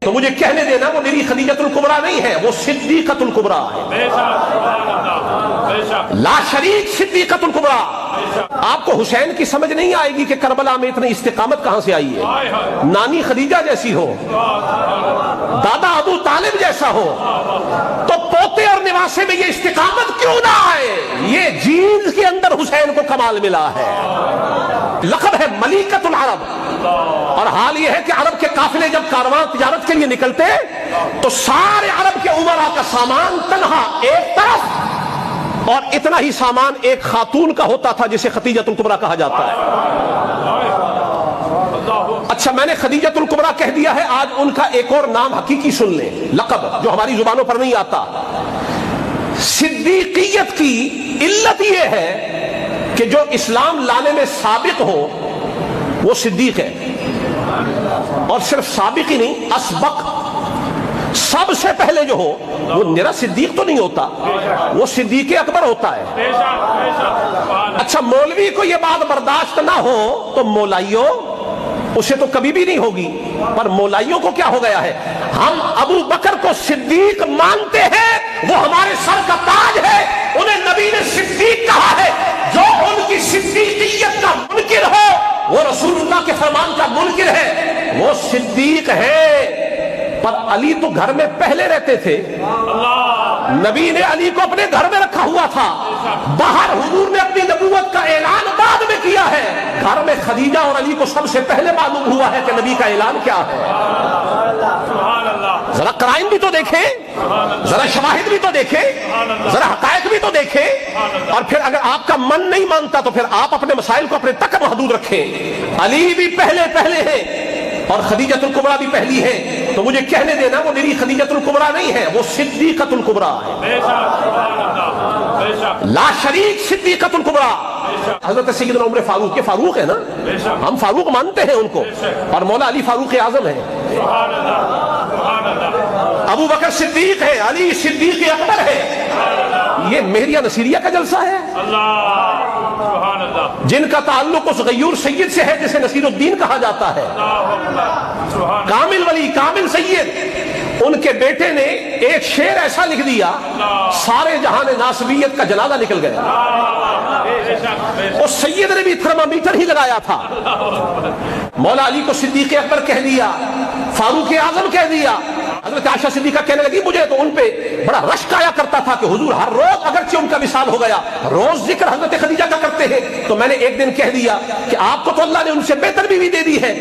تو مجھے کہنے دینا وہ میری خدیجۃ الکبریٰ نہیں ہے، وہ صدیقۃ الکبریٰ ہے، لا شریک صدیقۃ الکبریٰ۔ آپ کو حسین کی سمجھ نہیں آئے گی کہ کربلا میں اتنی استقامت کہاں سے آئی ہے، نانی خدیجہ جیسی ہو، دادا ابو طالب جیسا ہو، تو پوتے اور نواسے میں یہ استقامت کیوں نہ آئے؟ یہ جینز کے اندر حسین کو کمال ملا ہے، لقب ہے ملیکۃ العرب۔ اور حال یہ ہے کہ عرب کے قافلے جب کارواں تجارت کے لیے نکلتے تو سارے عرب کے امراء کا سامان تنہا ایک طرف، اور اتنا ہی سامان ایک خاتون کا ہوتا تھا جسے خدیجۃ الکبریٰ کہا جاتا ہے۔ اچھا، میں نے خدیجۃ الکبریٰ کہہ دیا ہے، آج ان کا ایک اور نام حقیقی سن لیں، لقب جو ہماری زبانوں پر نہیں آتا۔ صدیقیت کی علت یہ ہے کہ جو اسلام لانے میں سابق ہو وہ صدیق ہے، اور صرف سابق ہی نہیں، اسبق، سب سے پہلے جو ہو وہ میرا صدیق تو نہیں ہوتا، وہ صدیق اکبر ہوتا ہے۔ اچھا، مولوی کو یہ بات برداشت نہ ہو تو مولائیوں اسے تو کبھی بھی نہیں ہوگی، پر مولائیوں کو کیا ہو گیا ہے؟ ہم ابو بکر کو صدیق مانتے ہیں، وہ ہمارے سر کا تاج ہے، انہیں نبی نے صدیق کہا ہے۔ جو ان کی صدیقیت کا منکر ہو وہ رسول اللہ کے فرمان کا منکر ہے، وہ صدیق ہے۔ پر علی تو گھر میں پہلے رہتے تھے، نبی نے علی کو اپنے گھر میں رکھا ہوا تھا، باہر حضور نے اپنی نبوت کا اعلان بعد میں کیا ہے، گھر میں خدیجہ اور علی کو سب سے پہلے معلوم ہوا ہے کہ نبی کا اعلان کیا ہے۔ ذرا قرائن بھی تو دیکھیں، ذرا شواہد بھی تو دیکھیں، ذرا حقائق بھی تو دیکھیں، اور پھر اگر آپ کا من نہیں مانتا تو پھر آپ اپنے مسائل کو اپنے تک محدود رکھیں۔ علی بھی پہلے ہیں اور خدیجۃ الکبریٰ بھی پہلی ہے، تو مجھے کہنے دینا وہ میری خدیجۃ الکبریٰ نہیں ہے، وہ صدیقۃ الکبریٰ ہے، لا شریک صدیقۃ الکبریٰ۔ حضرت سیدنا عمر فاروق کے فاروق ہے نا، ہم فاروق مانتے ہیں ان کو، اور مولا علی فاروق اعظم ہے، ابو بکر صدیق ہے، علی صدیق اکبر ہے۔ یہ مہریہ نصیریہ کا جلسہ ہے، جن کا تعلق اس غیور سید سے ہے جسے نصیر الدین کہا جاتا ہے، کامل ولی، کامل سید۔ ان کے بیٹے نے ایک شعر ایسا لکھ دیا، سارے جہان ناصبیت کا جنازہ نکل گیا۔ اس سید نے بھی تھرمامیٹر ہی لگایا تھا، مولا علی کو صدیق اکبر کہہ دیا، فاروق اعظم کہہ دیا۔ حضرت عائشہ صدیقہ کہنے لگی مجھے تو ان پہ بڑا رشک آیا کرتا تھا کہ حضور ہر روز، اگرچہ ان کا وصال ہو گیا، روز ذکر حضرت خدیجہ کا کرتے ہیں، تو میں نے ایک دن کہہ دیا کہ آپ کو تو اللہ نے ان سے بہتر بیوی دے دی ہے،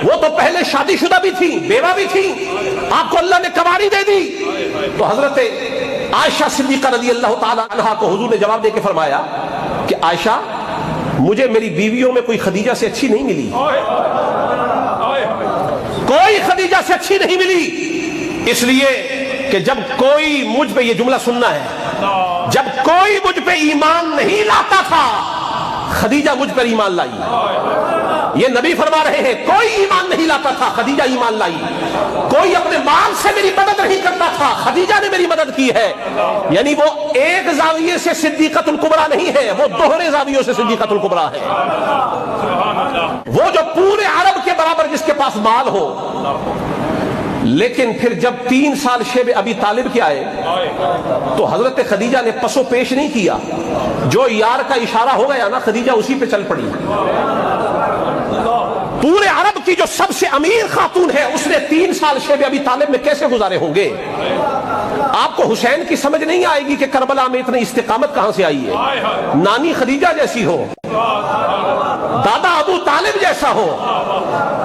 وہ تو پہلے شادی شدہ بھی تھی، بیوہ بھی تھی، آپ کو اللہ نے کنواری دے دی۔ تو حضرت عائشہ صدیقہ رضی اللہ تعالی عنہا کو حضور نے جواب دے کے فرمایا کہ عائشہ، مجھے میری بیویوں میں کوئی خدیجہ سے اچھی نہیں ملی، کوئی خدیجہ سے اچھی نہیں ملی، اس لیے کہ جب کوئی مجھ پہ، یہ جملہ سننا ہے، جب کوئی مجھ پہ ایمان نہیں لاتا تھا خدیجہ مجھ پر ایمان لائی۔ یہ نبی فرما رہے ہیں، کوئی ایمان نہیں لاتا تھا خدیجہ ایمان لائی، کوئی اپنے مال سے میری مدد نہیں کرتا تھا خدیجہ نے میری مدد کی ہے۔ یعنی وہ ایک زاویے سے صدیقۃ الکبریٰ نہیں ہے، وہ دوہرے زاویوں سے صدیقۃ الکبریٰ ہے۔ وہ جو پورے عرب کے برابر جس کے پاس مال ہو، لیکن پھر جب 3 سال شیب ابی طالب کے آئے تو حضرت خدیجہ نے پسو پیش نہیں کیا، جو یار کا اشارہ ہو گیا نا خدیجہ اسی پہ چل پڑی۔ پورے عرب کی جو سب سے امیر خاتون ہے، اس نے 3 سال شیب ابی طالب میں کیسے گزارے ہوں گے؟ آپ کو حسین کی سمجھ نہیں آئے گی کہ کربلا میں اتنی استقامت کہاں سے آئی ہے، نانی خدیجہ جیسی ہو، دادا ابو طالب جیسا ہو،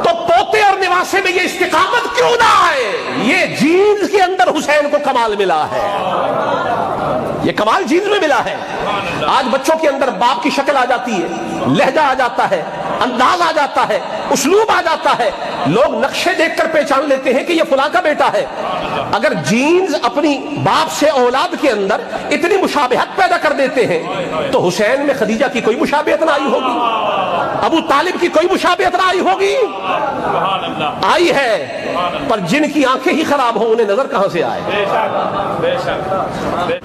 تو پوتے اور نواسے میں یہ استقامت کیوں نہ آئے؟ یہ جینز کے اندر حسین کو کمال ملا ہے، یہ کمال جینز میں ملا ہے۔ آج بچوں کے اندر باپ کی شکل آ جاتی ہے، لہجہ آ جاتا ہے، انداز آ جاتا ہے، اسلوب آ جاتا ہے، لوگ نقشے دیکھ کر پہچان لیتے ہیں کہ یہ فلاں کا بیٹا ہے۔ اگر جینز اپنی باپ سے اولاد کے اندر اتنی مشابہت پیدا کر دیتے ہیں تو حسین میں خدیجہ کی کوئی مشابہت نہ آئی ہوگی، ابو طالب کی کوئی مشابہت نہ آئی ہوگی؟ آئی ہے، پر جن کی آنکھیں ہی خراب ہوں انہیں نظر کہاں سے آئے؟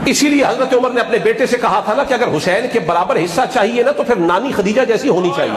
اسی لیے حضرت عمر نے اپنے بیٹے سے کہا تھا نا کہ اگر حسین کے برابر حصہ چاہیے نا تو پھر نانی خدیجہ جیسی ہونی چاہیے۔